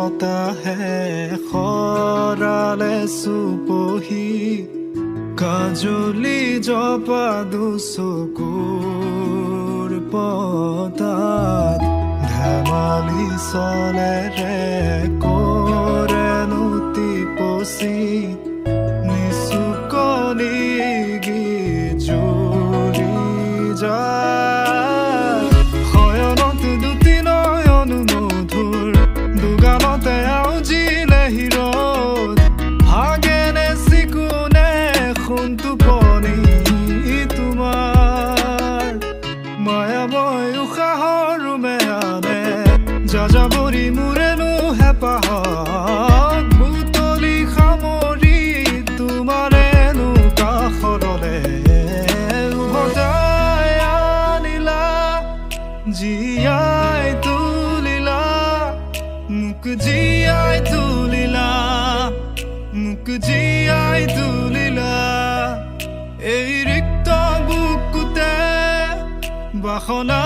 বতাহে খৰালে চুপহি কাজলি জপা দুচকুৰ পতাত ধেমালি চলেৰে কৰে নুতি পচি নিচুকনি গিজুৰি যায় শয়নত দুটি নয়ন মধুৰ দুগানতে আউজিলে হিৰদ ভাগেনে চিকুনে সোণটোপনি তোমাৰ মায়াময় উশাহৰ মেয়ানে যাযাবৰী মোৰেনো হেঁপাহত বুটলি সামৰি তোমাৰেনো কাষৰলে উভতাই আনিলা জীয়াই তুলিলা মোক জীয়াই তুলিলা মোক জীয়াই তুলিলা এই ৰিক্ত বুকুতে বাসনা